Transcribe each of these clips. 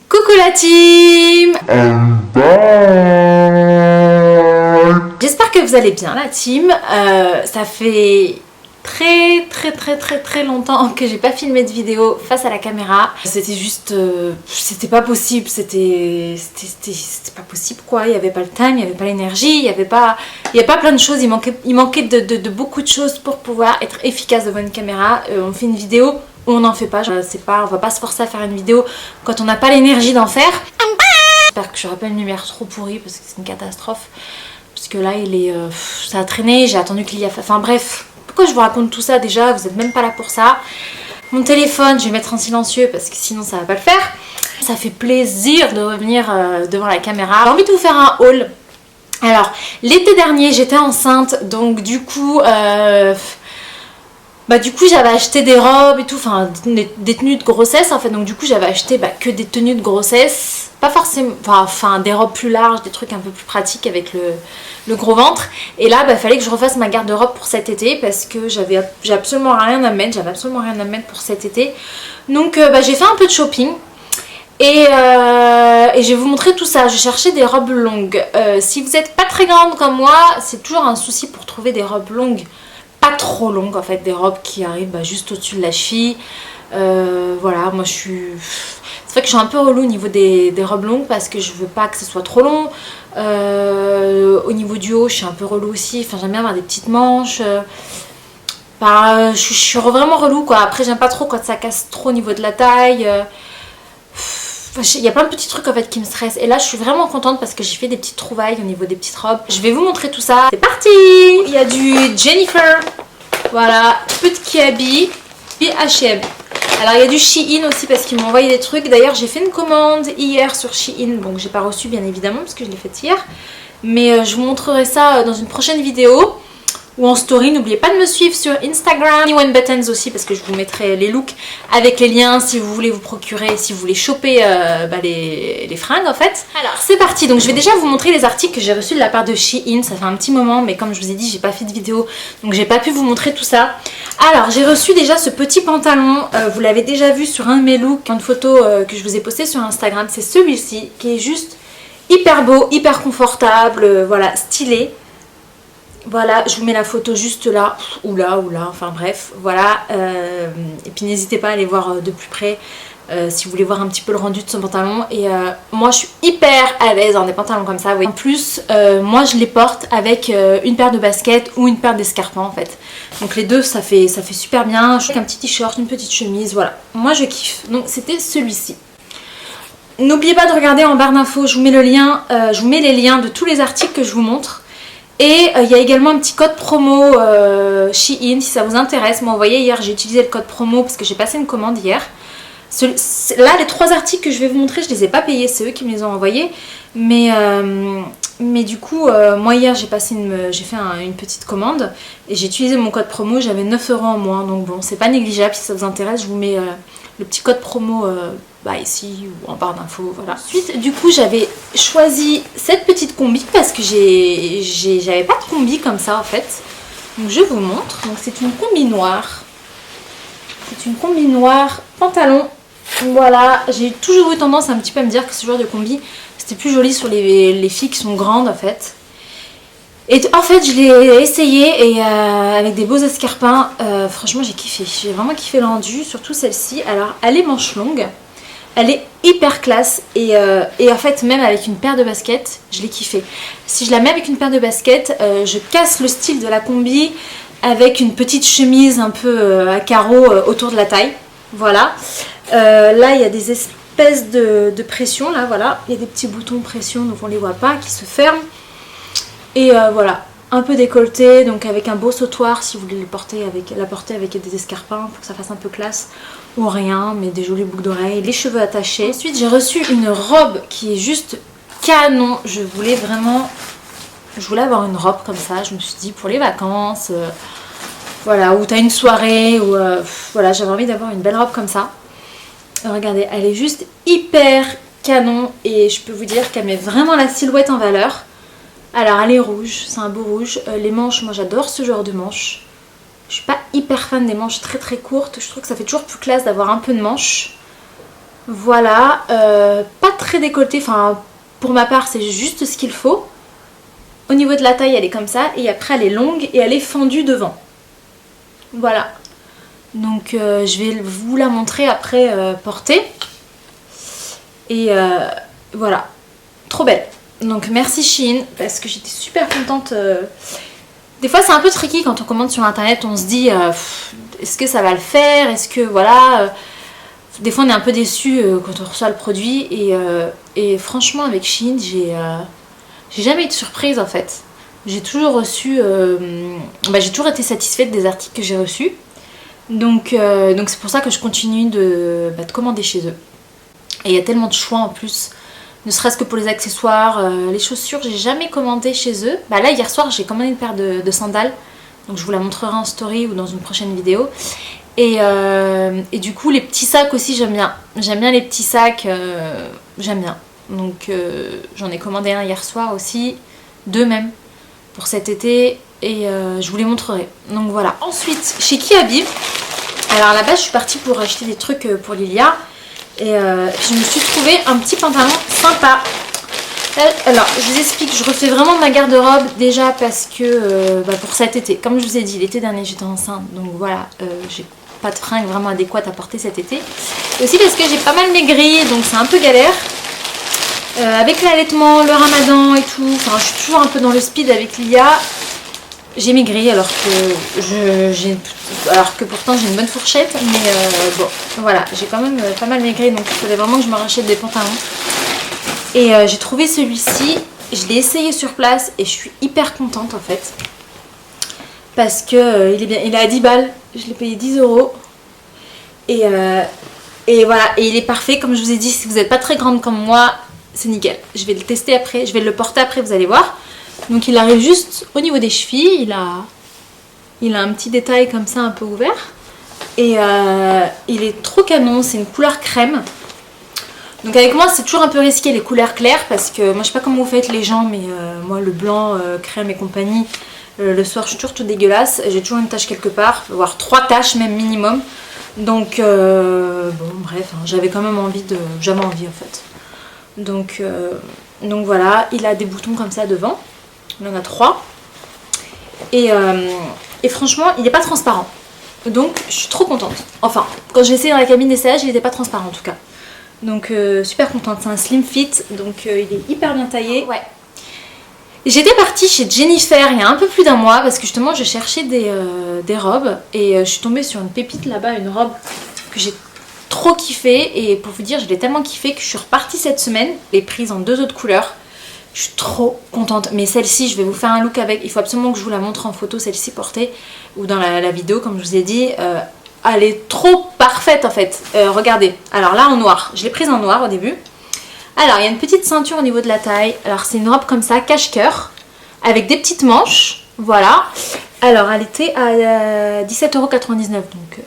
Coucou la team! J'espère que vous allez bien la team. Ça fait très longtemps que j'ai pas filmé de vidéo face à la caméra. C'était juste... c'était pas possible, c'était pas possible quoi. Il y avait pas le time, il y avait pas l'énergie, il y avait pas plein de choses. Il manquait de beaucoup de choses pour pouvoir être efficace devant une caméra. On fait une vidéo ou on n'en fait pas. On va pas se forcer à faire une vidéo quand on n'a pas l'énergie d'en faire. J'espère que je n'aurai pas une lumière trop pourrie parce que c'est une catastrophe. Parce que là ça a traîné, j'ai attendu qu'il y a... Enfin bref, pourquoi je vous raconte tout ça déjà? Vous n'êtes même pas là pour ça. Mon téléphone, je vais mettre en silencieux parce que sinon ça va pas le faire. Ça fait plaisir de revenir devant la caméra. J'ai envie de vous faire un haul. Alors, l'été dernier j'étais enceinte, donc du coup j'avais acheté des robes et tout, enfin des tenues de grossesse en fait, donc du coup j'avais acheté que des tenues de grossesse, pas forcément, enfin des robes plus larges, des trucs un peu plus pratiques avec le gros ventre. Et là fallait que je refasse ma garde-robe pour cet été parce que j'ai absolument rien à mettre, pour cet été. Donc j'ai fait un peu de shopping. Et je vais vous montrer tout ça. Je cherchais des robes longues. Si vous n'êtes pas très grande comme moi, c'est toujours un souci pour trouver des robes longues. Pas trop longues en fait, des robes qui arrivent juste au-dessus de la cheville. Voilà, moi je suis... C'est vrai que je suis un peu relou au niveau des robes longues parce que je veux pas que ce soit trop long. Au niveau du haut, je suis un peu relou aussi. Enfin, j'aime bien avoir des petites manches. Je suis vraiment relou quoi. Après, j'aime pas trop quand ça casse trop au niveau de la taille. Il y a plein de petits trucs en fait qui me stressent. Et là je suis vraiment contente parce que j'ai fait des petites trouvailles au niveau des petites robes. Je vais vous montrer tout ça. C'est parti! Il y a du Jennifer. Voilà, petit Kiabi. Puis H&M. Alors il y a du Shein aussi parce qu'ils m'ont envoyé des trucs. D'ailleurs j'ai fait une commande hier sur Shein. Donc j'ai pas reçu bien évidemment parce que je l'ai faite hier. Mais je vous montrerai ça dans une prochaine vidéo. Ou en story. N'oubliez pas de me suivre sur Instagram, One Buttons aussi parce que je vous mettrai les looks avec les liens si vous voulez vous procurer, si vous voulez choper les fringues en fait. Alors c'est parti, donc je vais déjà vous montrer les articles que j'ai reçus de la part de Shein. Ça fait un petit moment mais comme je vous ai dit j'ai pas fait de vidéo donc j'ai pas pu vous montrer tout ça. Alors j'ai reçu déjà ce petit pantalon, vous l'avez déjà vu sur un de mes looks, une photo que je vous ai postée sur Instagram. C'est celui-ci qui est juste hyper beau, hyper confortable, voilà, stylé. Voilà, je vous mets la photo juste là, ou là, enfin bref, voilà. Et puis n'hésitez pas à aller voir de plus près si vous voulez voir un petit peu le rendu de ce pantalon. Et moi je suis hyper à l'aise dans des pantalons comme ça, oui. En plus, moi je les porte avec une paire de baskets ou une paire d'escarpins en fait. Donc les deux ça fait super bien, avec un petit t-shirt, une petite chemise, voilà. Moi je kiffe, donc c'était celui-ci. N'oubliez pas de regarder en barre d'infos, je vous mets le lien, je vous mets les liens de tous les articles que je vous montre. Et il y a également un petit code promo Shein si ça vous intéresse. Moi vous voyez hier j'ai utilisé le code promo parce que j'ai passé une commande hier. Là les 3 articles que je vais vous montrer je les ai pas payés, c'est eux qui me les ont envoyés. Mais du coup moi hier j'ai fait une petite commande et j'ai utilisé mon code promo, j'avais 9 € en moins. Donc bon c'est pas négligeable, si ça vous intéresse je vous mets le petit code promo ici ou en barre d'infos, voilà. Ensuite du coup j'avais choisi cette petite combi parce que j'avais pas de combi comme ça en fait. Donc je vous montre, donc c'est une combi noire. C'est une combi noire, pantalon. Voilà, j'ai toujours eu tendance un petit peu à me dire que ce genre de combi c'était plus joli sur les filles qui sont grandes en fait. Et en fait je l'ai essayé et avec des beaux escarpins, franchement j'ai kiffé. J'ai vraiment kiffé le rendu, surtout celle-ci. Alors elle est manche longue. Elle est hyper classe et en fait même avec une paire de baskets, je l'ai kiffé. Si je la mets avec une paire de baskets, je casse le style de la combi avec une petite chemise un peu à carreaux autour de la taille. Voilà. Là il y a des espèces de pression, là voilà. Il y a des petits boutons pression donc on les voit pas, qui se ferment. Et voilà, un peu décolleté, donc avec un beau sautoir si vous voulez la porter avec des escarpins pour que ça fasse un peu classe. Ou rien, mais des jolies boucles d'oreilles, les cheveux attachés. Ensuite j'ai reçu une robe qui est juste canon. Je voulais avoir une robe comme ça, je me suis dit pour les vacances, voilà, ou t'as une soirée, ou voilà, j'avais envie d'avoir une belle robe comme ça. Regardez, elle est juste hyper canon et je peux vous dire qu'elle met vraiment la silhouette en valeur. Alors elle est rouge, c'est un beau rouge. Les manches, moi j'adore ce genre de manches. Je suis pas hyper fan des manches très courtes. Je trouve que ça fait toujours plus classe d'avoir un peu de manches. Voilà, pas très décolleté, enfin pour ma part c'est juste ce qu'il faut. Au niveau de la taille elle est comme ça et après elle est longue et elle est fendue devant. Voilà. Donc je vais vous la montrer après portée. Et voilà, trop belle. Donc merci Shein parce que j'étais super contente. Des fois c'est un peu tricky quand on commande sur internet, on se dit est-ce que ça va le faire, est-ce que voilà. Des fois on est un peu déçu quand on reçoit le produit et franchement avec Shein j'ai jamais eu de surprise en fait. J'ai toujours reçu, j'ai toujours été satisfaite des articles que j'ai reçus. Donc c'est pour ça que je continue de commander chez eux. Et il y a tellement de choix en plus, ne serait-ce que pour les accessoires, les chaussures, j'ai jamais commandé chez eux. Bah là hier soir j'ai commandé une paire de sandales, donc je vous la montrerai en story ou dans une prochaine vidéo. Et du coup les petits sacs aussi j'aime bien les petits sacs, j'aime bien. Donc j'en ai commandé un hier soir aussi, deux même, pour cet été. Et je vous les montrerai. Donc voilà. Ensuite, chez Kiabi, alors à la base je suis partie pour acheter des trucs pour Lilia. Et je me suis trouvé un petit pantalon sympa. Alors je vous explique, je refais vraiment ma garde-robe déjà parce que pour cet été. Comme je vous ai dit, l'été dernier j'étais enceinte. Donc voilà, j'ai pas de fringues vraiment adéquates à porter cet été. Et aussi parce que j'ai pas mal maigri, donc c'est un peu galère. Avec l'allaitement, le ramadan et tout, enfin je suis toujours un peu dans le speed avec Lilia. J'ai maigri alors que pourtant j'ai une bonne fourchette, mais bon voilà, j'ai quand même pas mal maigri, donc il fallait vraiment que je me rachète des pantalons. Et j'ai trouvé celui-ci, je l'ai essayé sur place et je suis hyper contente en fait. Parce que il est bien, il est à 10 balles, je l'ai payé 10 €. Et voilà, et il est parfait, comme je vous ai dit, si vous n'êtes pas très grande comme moi, c'est nickel. Je vais le tester après, je vais le porter après, vous allez voir. Donc il arrive juste au niveau des chevilles, il a un petit détail comme ça un peu ouvert. Et il est trop canon, c'est une couleur crème. Donc avec moi c'est toujours un peu risqué les couleurs claires parce que moi je sais pas comment vous faites les gens, mais moi le blanc, crème et compagnie, le soir je suis toujours tout dégueulasse. J'ai toujours une tache quelque part, voire 3 taches même minimum. Donc bon bref, hein, j'avais quand même envie j'avais envie en fait. Donc voilà, il a des boutons comme ça devant. Il en a 3. Et franchement, il n'est pas transparent. Donc, je suis trop contente. Enfin, quand j'ai essayé dans la cabine d'essayage, il n'était pas transparent en tout cas. Donc, super contente. C'est un slim fit, donc il est hyper bien taillé. Ouais. J'étais partie chez Jennifer il y a un peu plus d'un mois parce que justement, je cherchais des robes. Et je suis tombée sur une pépite là-bas, une robe que j'ai trop kiffée. Et pour vous dire, je l'ai tellement kiffée que je suis repartie cette semaine. Elle est prise en 2 autres couleurs. Je suis trop contente, mais celle-ci je vais vous faire un look avec, il faut absolument que je vous la montre en photo, celle-ci portée, ou dans la vidéo comme je vous ai dit, elle est trop parfaite en fait. Regardez, alors là en noir, je l'ai prise en noir au début. Alors il y a une petite ceinture au niveau de la taille, alors c'est une robe comme ça, cache-cœur, avec des petites manches, voilà. Alors elle était à 17,99 €, donc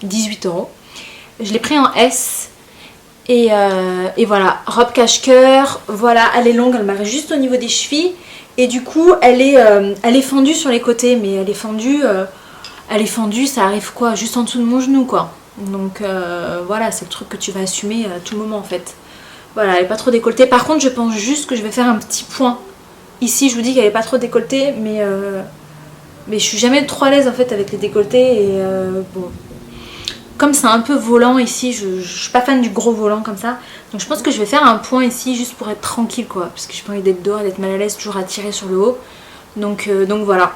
18 €. Je l'ai pris en S. Et voilà, robe cache-cœur, voilà, elle est longue, elle m'arrive juste au niveau des chevilles. Et du coup, elle est fendue sur les côtés, mais elle est fendue, ça arrive quoi, juste en dessous de mon genou quoi. Donc voilà, c'est le truc que tu vas assumer à tout moment en fait. Voilà, elle n'est pas trop décolletée. Par contre, je pense juste que je vais faire un petit point. Ici, je vous dis qu'elle n'est pas trop décolletée, mais je suis jamais trop à l'aise en fait avec les décolletés. Et bon... Comme c'est un peu volant ici, je suis pas fan du gros volant comme ça. Donc je pense que je vais faire un point ici juste pour être tranquille quoi. Parce que j'ai pas envie d'être dehors et d'être mal à l'aise, toujours à tirer sur le haut. Donc voilà.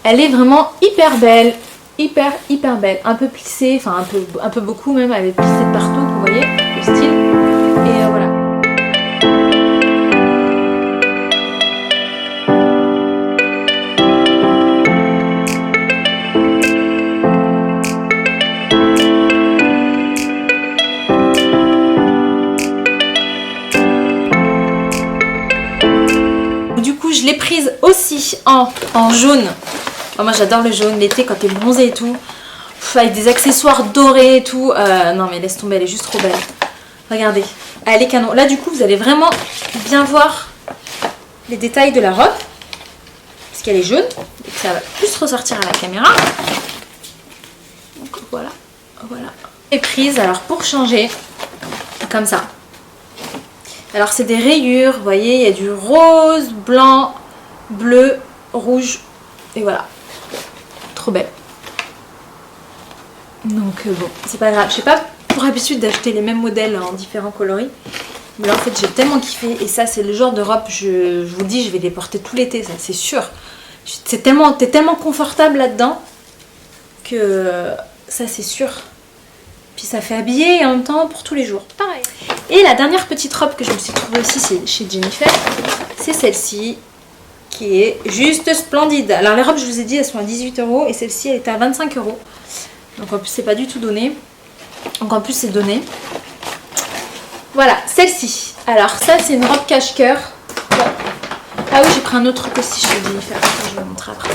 Elle est vraiment hyper belle. Hyper belle. Un peu plissée, enfin un peu beaucoup même. Elle est plissée de partout, vous voyez le style. Et voilà. Je l'ai prise aussi en jaune. Oh, moi j'adore le jaune, l'été quand t'es bronzée et tout. Avec des accessoires dorés et tout. Non mais laisse tomber, elle est juste trop belle. Regardez, elle est canon. Là du coup vous allez vraiment bien voir les détails de la robe. Parce qu'elle est jaune. Et que ça va plus ressortir à la caméra. Donc voilà. Et prise, alors pour changer, comme ça. Alors c'est des rayures, vous voyez, il y a du rose, blanc, bleu, rouge, et voilà. Trop belle. Donc bon, c'est pas grave. Je sais pas pour habitude d'acheter les mêmes modèles en différents coloris. Mais là en fait j'ai tellement kiffé. Et ça c'est le genre de robe, je vous dis, je vais les porter tout l'été, ça c'est sûr. T'es tellement confortable là-dedans que ça c'est sûr. Puis ça fait habiller et en même temps pour tous les jours. Pareil. Et la dernière petite robe que je me suis trouvée aussi chez Jennifer, c'est celle-ci. Qui est juste splendide. Alors les robes, je vous ai dit, elles sont à 18 € et celle-ci elle était à 25 €. Donc en plus c'est pas du tout donné. Donc en plus c'est donné. Voilà, celle-ci. Alors ça c'est une robe cache-cœur. Ah oui, j'ai pris un autre truc aussi chez Jennifer. Je vais vous montrer après.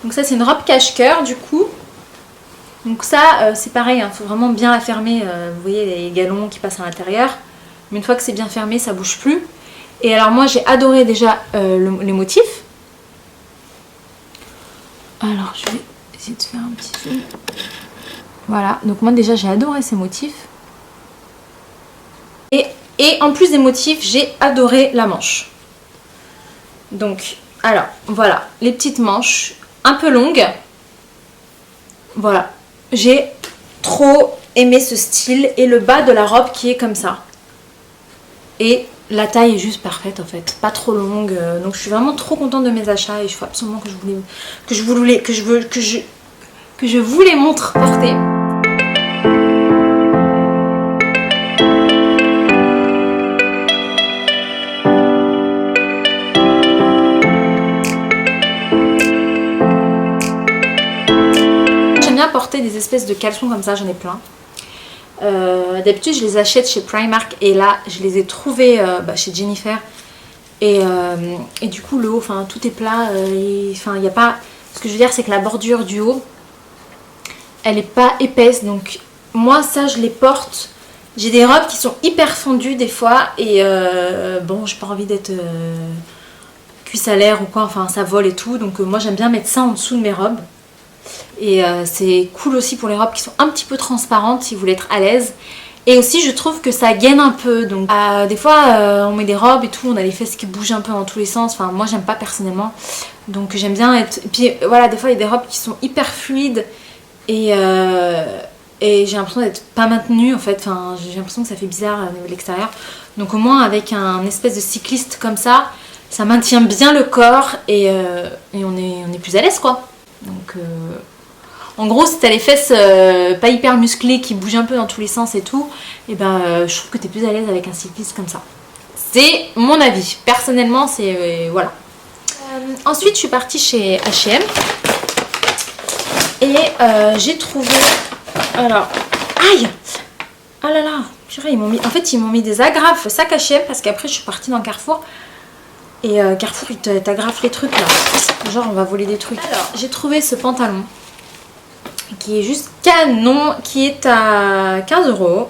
Donc ça c'est une robe cache-cœur du coup. Donc ça c'est pareil, il faut vraiment bien la fermer. Vous voyez les galons qui passent à l'intérieur. Mais une fois que c'est bien fermé, ça bouge plus. Et alors moi j'ai adoré déjà les motifs. Alors je vais essayer de faire un petit zoom. Voilà, donc moi déjà j'ai adoré ces motifs. Et en plus des motifs, j'ai adoré la manche. Donc, alors voilà, les petites manches un peu longues. Voilà, j'ai trop aimé ce style et le bas de la robe qui est comme ça. Et la taille est juste parfaite en fait, pas trop longue. Donc je suis vraiment trop contente de mes achats et il faut absolument que je vous les montre porter. J'aime bien porter des espèces de caleçons comme ça, j'en ai plein. D'habitude je les achète chez Primark et là je les ai trouvés chez Jennifer et du coup le haut, enfin tout est plat, il n'y a pas, ce que je veux dire c'est que la bordure du haut elle est pas épaisse, donc moi ça je les porte, j'ai des robes qui sont hyper fendues des fois et bon j'ai pas envie d'être cuisse à l'air ou quoi, enfin ça vole et tout, donc moi j'aime bien mettre ça en dessous de mes robes. Et c'est cool aussi pour les robes qui sont un petit peu transparentes si vous voulez être à l'aise. Et aussi je trouve que ça gaine un peu. Donc des fois on met des robes et tout, on a les fesses qui bougent un peu dans tous les sens. Enfin moi j'aime pas personnellement. Donc j'aime bien être... Et puis voilà, des fois il y a des robes qui sont hyper fluides. Et j'ai l'impression d'être pas maintenue en fait. Enfin j'ai l'impression que ça fait bizarre au niveau de l'extérieur. Donc au moins avec un espèce de cycliste comme ça, ça maintient bien le corps et on est plus à l'aise quoi. Donc en gros si t'as les fesses pas hyper musclées qui bougent un peu dans tous les sens et tout, et ben je trouve que t'es plus à l'aise avec un cycliste comme ça. C'est mon avis, personnellement c'est voilà. Ensuite je suis partie chez H&M et j'ai trouvé, alors aïe, ah là là, purée, ils m'ont mis des agrafes sac H&M parce qu'après je suis partie dans Carrefour. Et Carrefour il t'agrafe les trucs là, genre on va voler des trucs. Alors j'ai trouvé ce pantalon qui est juste canon, qui est à 15 €.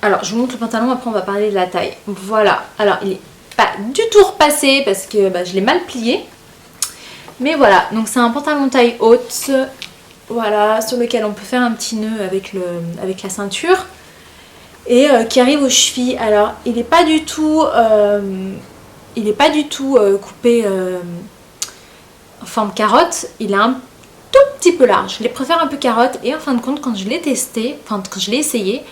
Alors je vous montre le pantalon, après on va parler de la taille. Voilà, alors il est pas du tout repassé parce que je l'ai mal plié. Mais voilà, donc c'est un pantalon taille haute, voilà, sur lequel on peut faire un petit nœud avec la ceinture. Et qui arrive aux chevilles. Alors il n'est pas du tout coupé en forme carotte, il est un tout petit peu large. Je les préfère un peu carotte et en fin de compte quand je l'ai testé, enfin quand je l'ai essayé,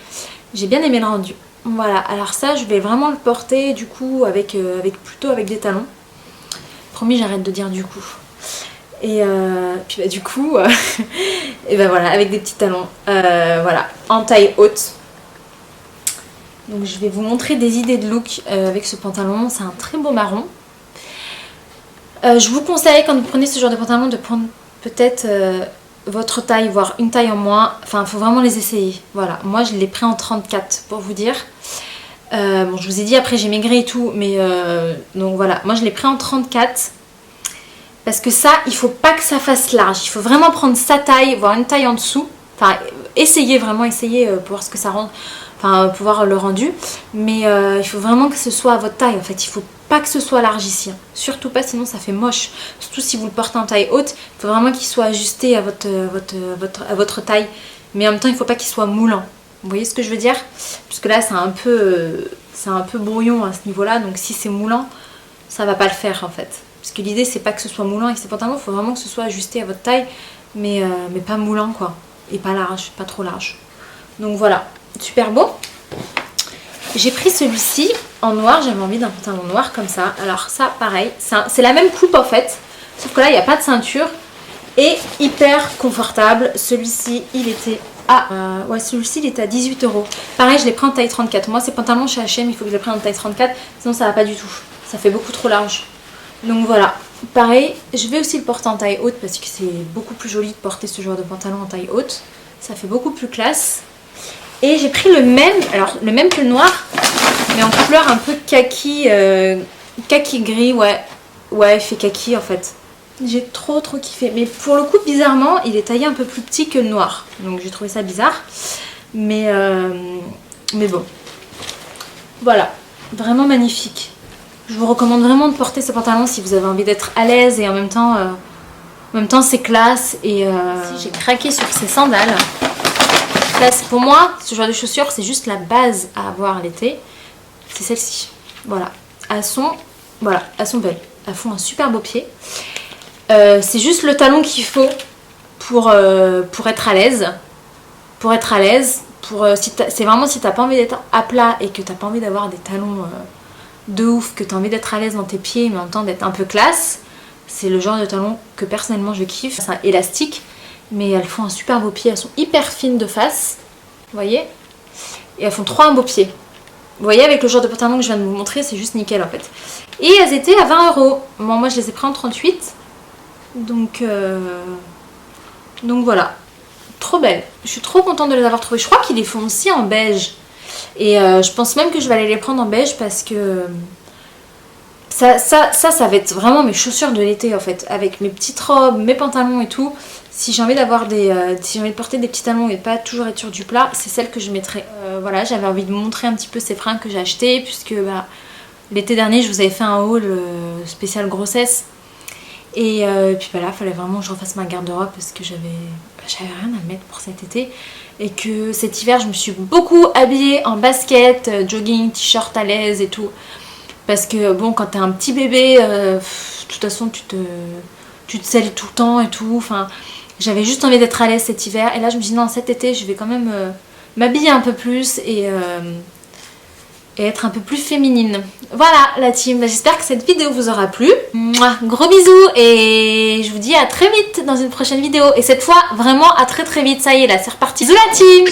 j'ai bien aimé le rendu. Voilà, alors ça je vais vraiment le porter du coup plutôt avec des talons. Promis, j'arrête de dire du coup. Et puis du coup et voilà, avec des petits talons, voilà, en taille haute. Donc je vais vous montrer des idées de look avec ce pantalon. C'est un très beau marron. Je vous conseille quand vous prenez ce genre de pantalon de prendre peut-être votre taille, voire une taille en moins. Enfin il faut vraiment les essayer. Voilà, moi je l'ai pris en 34 pour vous dire. Bon je vous ai dit après j'ai maigri et tout. Mais donc voilà, moi je l'ai pris en 34. Parce que ça, il faut pas que ça fasse large. Il faut vraiment prendre sa taille, voire une taille en dessous. Enfin essayer, vraiment essayer pour voir ce que ça rend. Enfin, pour voir le rendu, mais il faut vraiment que ce soit à votre taille en fait, il faut pas que ce soit large ici, hein. Surtout pas, sinon ça fait moche, surtout si vous le portez en taille haute, il faut vraiment qu'il soit ajusté à votre taille, mais en même temps il faut pas qu'il soit moulant. Vous voyez ce que je veux dire? Puisque là c'est un peu brouillon à ce niveau-là, donc si c'est moulant, ça va pas le faire en fait. Parce que l'idée c'est pas que ce soit moulant avec ces pantalons, il faut vraiment que ce soit ajusté à votre taille, mais pas moulant quoi. Et pas large, pas trop large. Donc voilà, super beau. J'ai pris celui-ci en noir, j'avais envie d'un pantalon noir comme ça. Alors ça pareil, c'est la même coupe en fait, sauf que là il n'y a pas de ceinture. Et hyper confortable. Celui-ci il était à celui-ci il était à 18 €. Pareil, je l'ai pris en taille 34. Moi ces pantalons chez H&M il faut que je les prenne en taille 34, sinon ça va pas du tout, ça fait beaucoup trop large. Donc voilà, pareil, je vais aussi le porter en taille haute parce que c'est beaucoup plus joli de porter ce genre de pantalon en taille haute, ça fait beaucoup plus classe. Et j'ai pris le même, alors le même que le noir, mais en couleur un peu kaki, kaki gris, ouais, il fait kaki en fait. J'ai trop kiffé, mais pour le coup bizarrement il est taillé un peu plus petit que le noir, donc j'ai trouvé ça bizarre, mais bon, voilà, vraiment magnifique. Je vous recommande vraiment de porter ce pantalon si vous avez envie d'être à l'aise et en même temps c'est classe. Et j'ai craqué sur ces sandales. Là, pour moi ce genre de chaussures c'est juste la base à avoir l'été, c'est celle-ci, voilà, elles sont belles, elles font un super beau pied. C'est juste le talon qu'il faut pour être à l'aise. C'est vraiment si t'as pas envie d'être à plat et que t'as pas envie d'avoir des talons de ouf, que t'as envie d'être à l'aise dans tes pieds mais en même temps d'être un peu classe. C'est le genre de talon que personnellement je kiffe. C'est élastique mais elles font un super beau pied. Elles sont hyper fines de face, vous voyez, et elles font trop un beau pied. Vous voyez, avec le genre de pantalon que je viens de vous montrer, c'est juste nickel en fait. Et elles étaient à 20 €. Bon, moi je les ai pris en 38. Donc voilà, trop belle. Je suis trop contente de les avoir trouvées. Je crois qu'ils les font aussi en beige. Et je pense même que je vais aller les prendre en beige parce que ça va être vraiment mes chaussures de l'été en fait. Avec mes petites robes, mes pantalons et tout. Si j'ai envie d'avoir si j'ai envie de porter des petits talons et pas toujours être sur du plat, c'est celle que je mettrai. Voilà, j'avais envie de montrer un petit peu ces fringues que j'ai achetées puisque l'été dernier je vous avais fait un haul spécial grossesse. Et puis là, il fallait vraiment que je refasse ma garde-robe parce que j'avais rien à mettre pour cet été. Et que cet hiver, je me suis beaucoup habillée en basket, jogging, t-shirt à l'aise et tout. Parce que bon, quand t'as un petit bébé, de toute façon, tu te salis tout le temps et tout. Enfin, j'avais juste envie d'être à l'aise cet hiver. Et là, je me dis non, cet été, je vais quand même m'habiller un peu plus et être un peu plus féminine. Voilà la team, j'espère que cette vidéo vous aura plu. Mouah, gros bisous et je vous dis à très vite dans une prochaine vidéo. Et cette fois, vraiment à très vite, ça y est là, c'est reparti. Bisous la team.